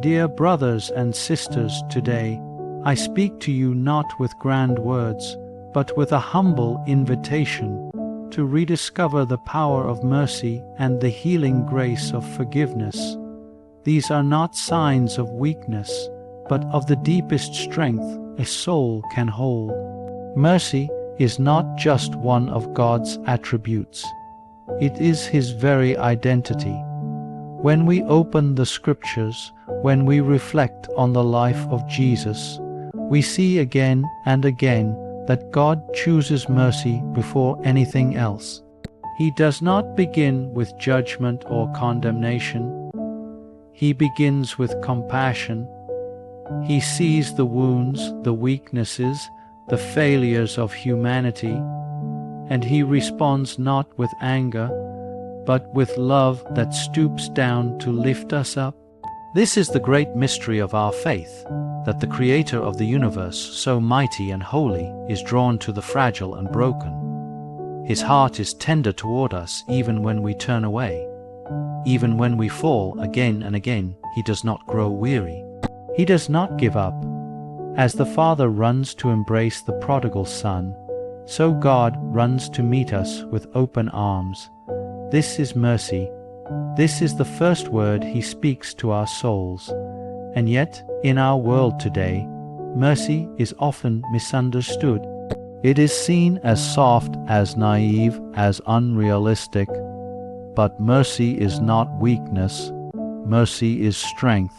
Dear brothers and sisters, today I speak to you not with grand words, but with a humble invitation to rediscover the power of mercy and the healing grace of forgiveness. These are not signs of weakness, but of the deepest strength a soul can hold. Mercy is not just one of God's attributes. It is His very identity. When we open the Scriptures, when we reflect on the life of Jesus, we see again and again that God chooses mercy before anything else. He does not begin with judgment or condemnation. He begins with compassion. He sees the wounds, the weaknesses, the failures of humanity, and He responds not with anger, but with love that stoops down to lift us up. This is the great mystery of our faith, that the Creator of the universe, so mighty and holy, is drawn to the fragile and broken. His heart is tender toward us even when we turn away. Even when we fall again and again, He does not grow weary. He does not give up. As the Father runs to embrace the prodigal Son, so God runs to meet us with open arms. This is mercy. This is the first word He speaks to our souls. And yet, in our world today, mercy is often misunderstood. It is seen as soft, as naive, as unrealistic. But mercy is not weakness. Mercy is strength.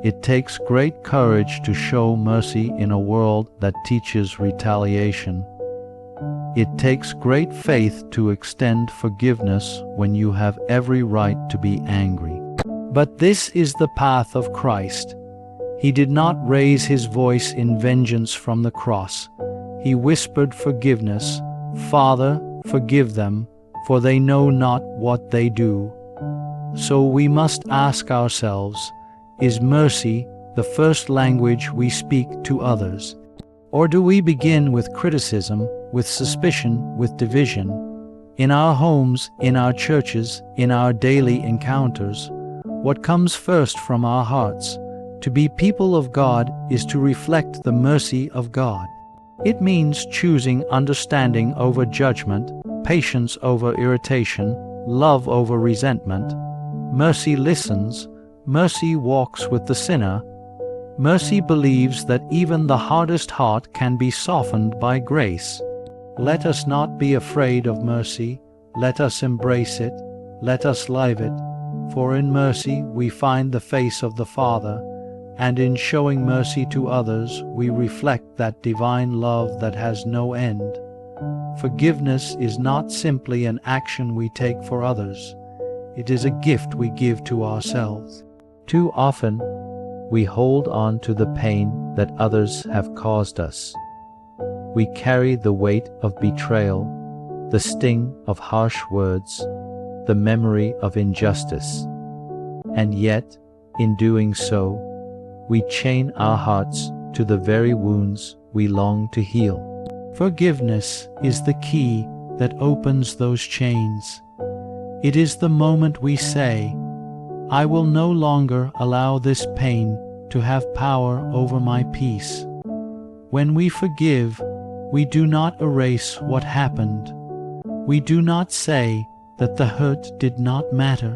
It takes great courage to show mercy in a world that teaches retaliation. It takes great faith to extend forgiveness when you have every right to be angry. But this is the path of Christ. He did not raise His voice in vengeance from the cross. He whispered forgiveness. Father, forgive them, for they know not what they do. So we must ask ourselves, is mercy the first language we speak to others? Or do we begin with criticism, with suspicion, with division? In our homes, in our churches, in our daily encounters, what comes first from our hearts? To be people of God is to reflect the mercy of God. It means choosing understanding over judgment, patience over irritation, love over resentment. Mercy listens. Mercy walks with the sinner. Mercy believes that even the hardest heart can be softened by grace. Let us not be afraid of mercy. Let us embrace it. Let us live it. For in mercy we find the face of the Father, and in showing mercy to others we reflect that divine love that has no end. Forgiveness is not simply an action we take for others. It is a gift we give to ourselves. Too often, we hold on to the pain that others have caused us. We carry the weight of betrayal, the sting of harsh words, the memory of injustice. And yet, in doing so, we chain our hearts to the very wounds we long to heal. Forgiveness is the key that opens those chains. It is the moment we say, I will no longer allow this pain to have power over my peace. When we forgive, we do not erase what happened. We do not say that the hurt did not matter.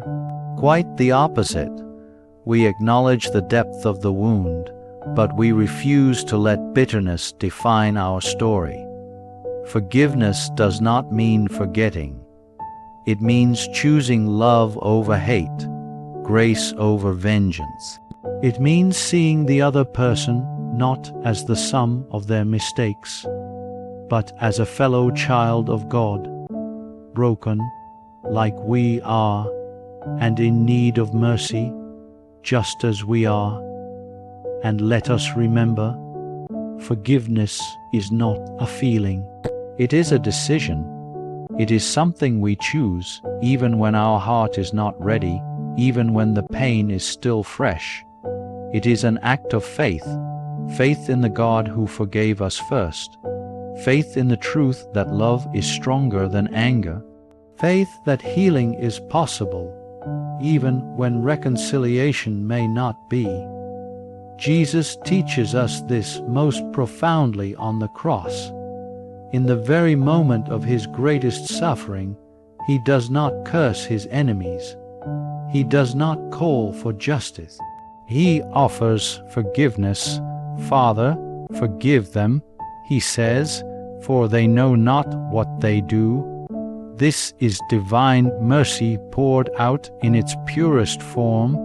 Quite the opposite. We acknowledge the depth of the wound, but we refuse to let bitterness define our story. Forgiveness does not mean forgetting. It means choosing love over hate, grace over vengeance. It means seeing the other person not as the sum of their mistakes, but as a fellow child of God, broken like we are, and in need of mercy, just as we are. And let us remember, forgiveness is not a feeling. It is a decision. It is something we choose, even when our heart is not ready, even when the pain is still fresh. It is an act of faith, faith in the God who forgave us first, faith in the truth that love is stronger than anger, faith that healing is possible, even when reconciliation may not be. Jesus teaches us this most profoundly on the cross. In the very moment of his greatest suffering, he does not curse his enemies. He does not call for justice. He offers forgiveness. "Father, forgive them," he says, "for they know not what they do." This is divine mercy poured out in its purest form.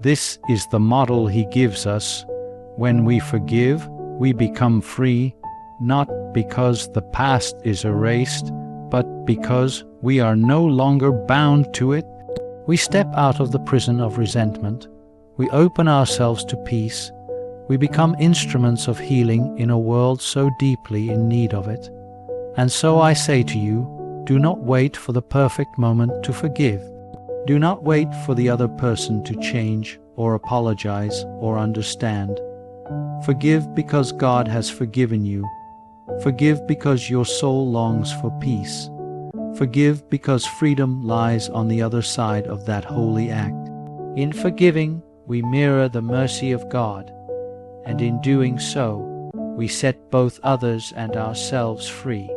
This is the model he gives us. When we forgive, we become free, not because the past is erased, but because we are no longer bound to it. We step out of the prison of resentment. We open ourselves to peace. We become instruments of healing in a world so deeply in need of it. And so I say to you, do not wait for the perfect moment to forgive. Do not wait for the other person to change or apologize or understand. Forgive because God has forgiven you. Forgive because your soul longs for peace. Forgive because freedom lies on the other side of that holy act. In forgiving, we mirror the mercy of God, and in doing so, we set both others and ourselves free.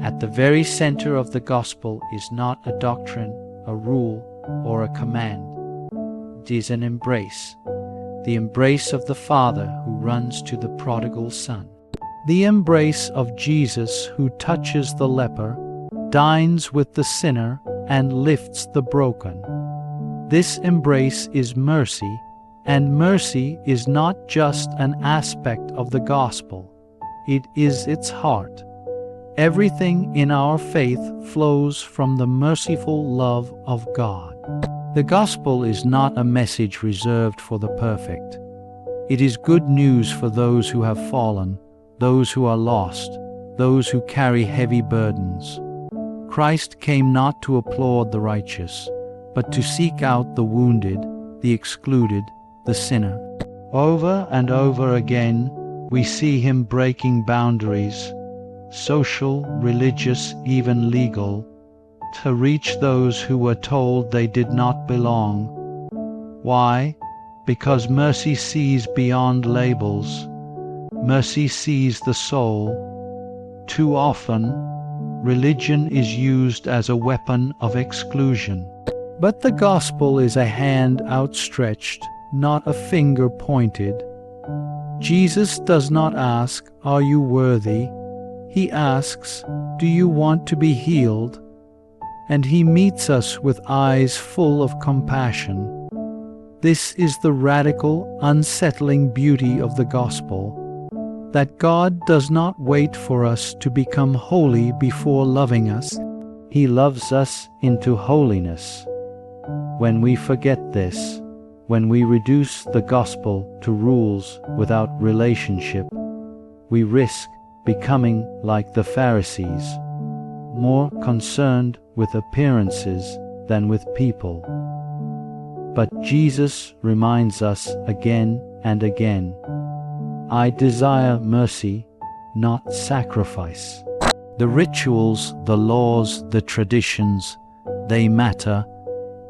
At the very center of the gospel is not a doctrine, a rule, or a command. It is an embrace, the embrace of the Father who runs to the prodigal Son, the embrace of Jesus who touches the leper, dines with the sinner, and lifts the broken. This embrace is mercy, and mercy is not just an aspect of the gospel, it is its heart. Everything in our faith flows from the merciful love of God. The gospel is not a message reserved for the perfect. It is good news for those who have fallen, those who are lost, those who carry heavy burdens. Christ came not to applaud the righteous, but to seek out the wounded, the excluded, the sinner. Over and over again, we see him breaking boundaries, social, religious, even legal, to reach those who were told they did not belong. Why? Because mercy sees beyond labels. Mercy sees the soul. Too often, religion is used as a weapon of exclusion. But the gospel is a hand outstretched, not a finger pointed. Jesus does not ask, "Are you worthy?" He asks, "Do you want to be healed?" And he meets us with eyes full of compassion. This is the radical, unsettling beauty of the gospel, that God does not wait for us to become holy before loving us. He loves us into holiness. When we forget this, when we reduce the gospel to rules without relationship, we risk becoming like the Pharisees, more concerned with appearances than with people. But Jesus reminds us again and again, "I desire mercy, not sacrifice." The rituals, the laws, the traditions, they matter,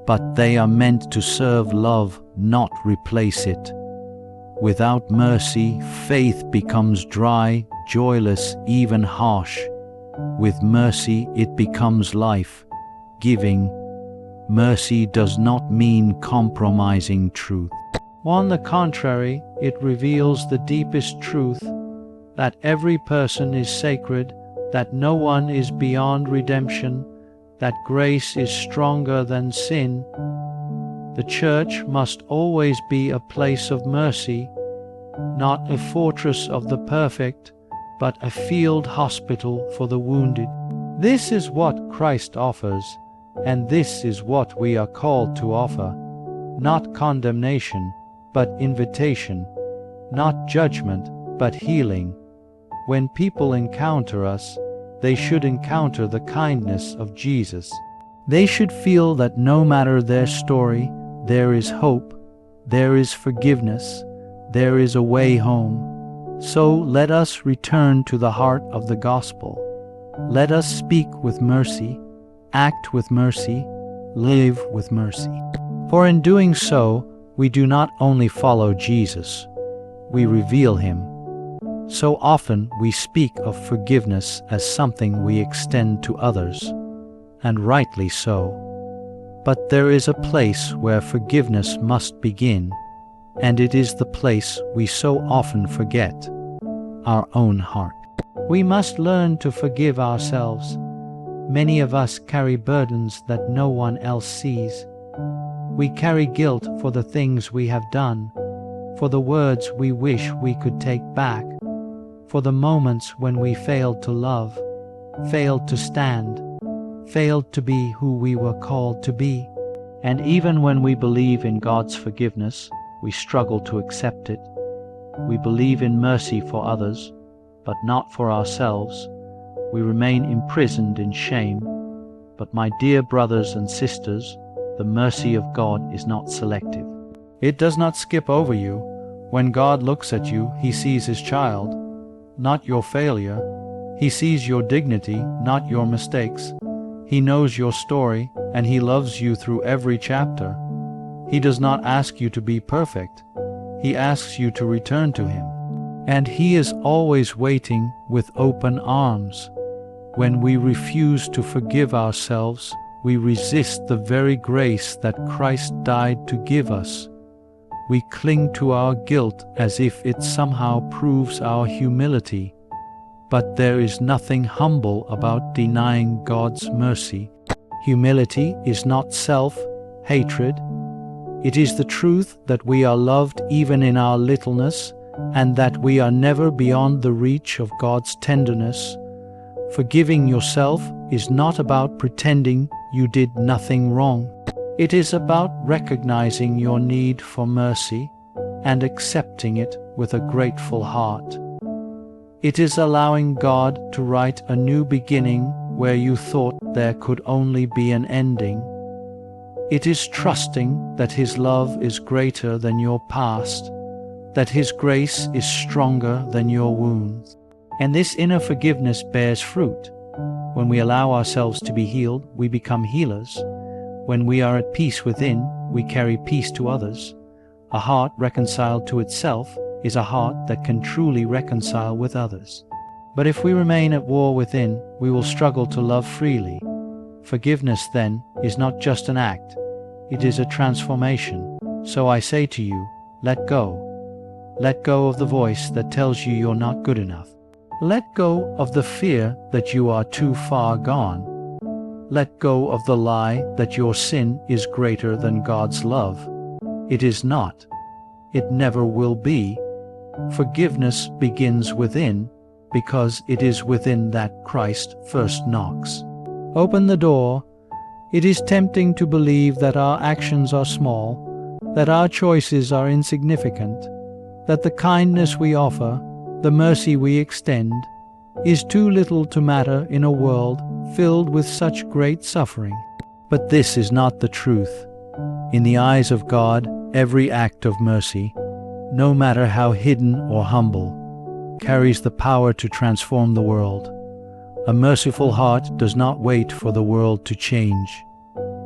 but they are meant to serve love, not replace it. Without mercy, faith becomes dry, joyless, even harsh. With mercy, it becomes life, giving. Mercy does not mean compromising truth. On the contrary, it reveals the deepest truth, that every person is sacred, that no one is beyond redemption, that grace is stronger than sin. The church must always be a place of mercy, not a fortress of the perfect, but a field hospital for the wounded. This is what Christ offers, and this is what we are called to offer. Not condemnation, but invitation. Not judgment, but healing. When people encounter us, they should encounter the kindness of Jesus. They should feel that no matter their story, there is hope, there is forgiveness, there is a way home. So let us return to the heart of the gospel. Let us speak with mercy, act with mercy, live with mercy. For in doing so, we do not only follow Jesus, we reveal him. So often we speak of forgiveness as something we extend to others, and rightly so. But there is a place where forgiveness must begin, and it is the place we so often forget, our own heart. We must learn to forgive ourselves. Many of us carry burdens that no one else sees. We carry guilt for the things we have done, for the words we wish we could take back, for the moments when we failed to love, failed to stand, failed to be who we were called to be. And even when we believe in God's forgiveness, we struggle to accept it. We believe in mercy for others, but not for ourselves. We remain imprisoned in shame. But my dear brothers and sisters, the mercy of God is not selective. It does not skip over you. When God looks at you, he sees his child, not your failure. He sees your dignity, not your mistakes. He knows your story, and he loves you through every chapter. He does not ask you to be perfect. He asks you to return to him. And he is always waiting with open arms. When we refuse to forgive ourselves, we resist the very grace that Christ died to give us. We cling to our guilt as if it somehow proves our humility. But there is nothing humble about denying God's mercy. Humility is not self-hatred. It is the truth that we are loved even in our littleness, and that we are never beyond the reach of God's tenderness. Forgiving yourself is not about pretending you did nothing wrong. It is about recognizing your need for mercy and accepting it with a grateful heart. It is allowing God to write a new beginning where you thought there could only be an ending. It is trusting that his love is greater than your past, that his grace is stronger than your wounds. And this inner forgiveness bears fruit. When we allow ourselves to be healed, we become healers. When we are at peace within, we carry peace to others. A heart reconciled to itself is a heart that can truly reconcile with others. But if we remain at war within, we will struggle to love freely. Forgiveness, then, is not just an act. It is a transformation. So I say to you, let go. Let go of the voice that tells you you're not good enough. Let go of the fear that you are too far gone. Let go of the lie that your sin is greater than God's love. It is not. It never will be. Forgiveness begins within, because it is within that Christ first knocks. Open the door. It is tempting to believe that our actions are small, that our choices are insignificant, that the kindness we offer, the mercy we extend, is too little to matter in a world filled with such great suffering. But this is not the truth. In the eyes of God, every act of mercy, no matter how hidden or humble, carries the power to transform the world. A merciful heart does not wait for the world to change.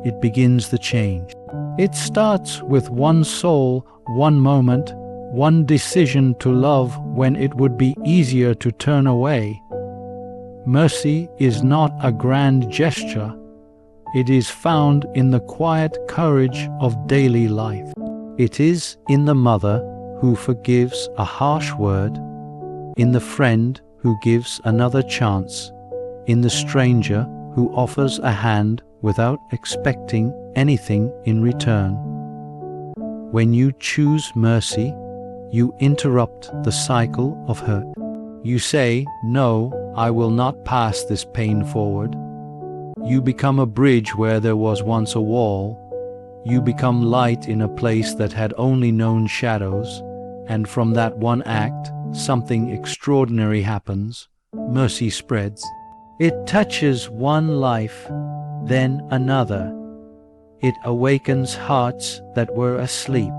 It begins the change. It starts with one soul, one moment, one decision to love when it would be easier to turn away. Mercy is not a grand gesture. It is found in the quiet courage of daily life. It is in the mother who forgives a harsh word, in the friend who gives another chance, in the stranger who offers a hand without expecting anything in return. When you choose mercy, you interrupt the cycle of hurt. You say, "No, I will not pass this pain forward." You become a bridge where there was once a wall. You become light in a place that had only known shadows, and from that one act, something extraordinary happens. Mercy spreads. It touches one life, then another. It awakens hearts that were asleep.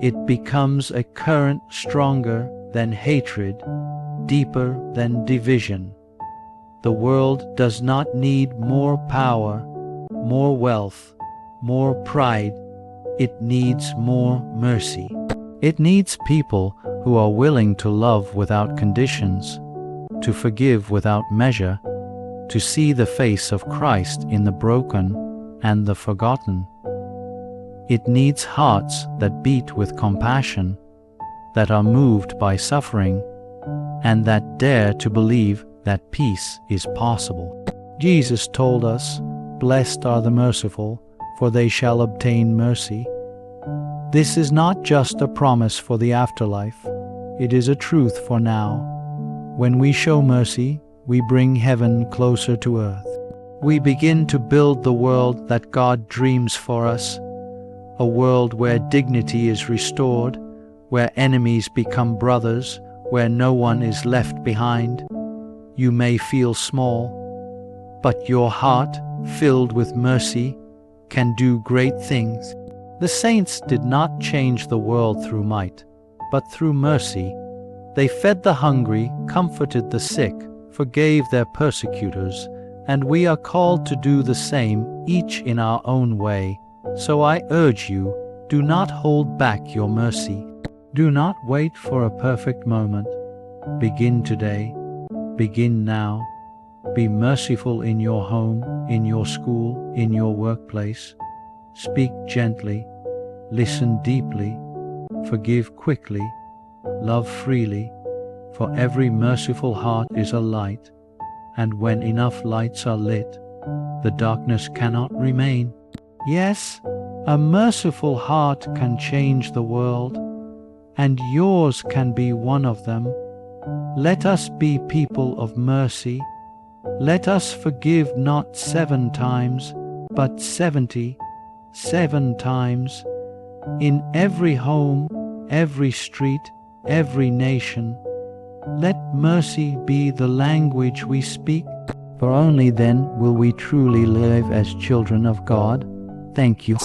It becomes a current stronger than hatred, deeper than division. The world does not need more power. more wealth, more pride. It needs more mercy. It needs people who are willing to love without conditions, to forgive without measure, to see the face of Christ in the broken and the forgotten. It needs hearts that beat with compassion, that are moved by suffering, and that dare to believe that peace is possible. Jesus told us, "Blessed are the merciful, for they shall obtain mercy." This is not just a promise for the afterlife, it is a truth for now. When we show mercy, we bring heaven closer to earth. We begin to build the world that God dreams for us, a world where dignity is restored, where enemies become brothers, where no one is left behind. You may feel small, but your heart, filled with mercy, can do great things. The saints did not change the world through might, but through mercy. They fed the hungry, comforted the sick, forgave their persecutors, and we are called to do the same, each in our own way. So I urge you, do not hold back your mercy. Do not wait for a perfect moment. Begin today. Begin now. Be merciful in your home, in your school, in your workplace. Speak gently. Listen deeply. Forgive quickly. Love freely. For every merciful heart is a light, and when enough lights are lit, the darkness cannot remain. Yes, a merciful heart can change the world, and yours can be one of them. Let us be people of mercy. Let us forgive not 7 times, but 77 times, in every home, every street, every nation. Let mercy be the language we speak, for only then will we truly live as children of God. Thank you.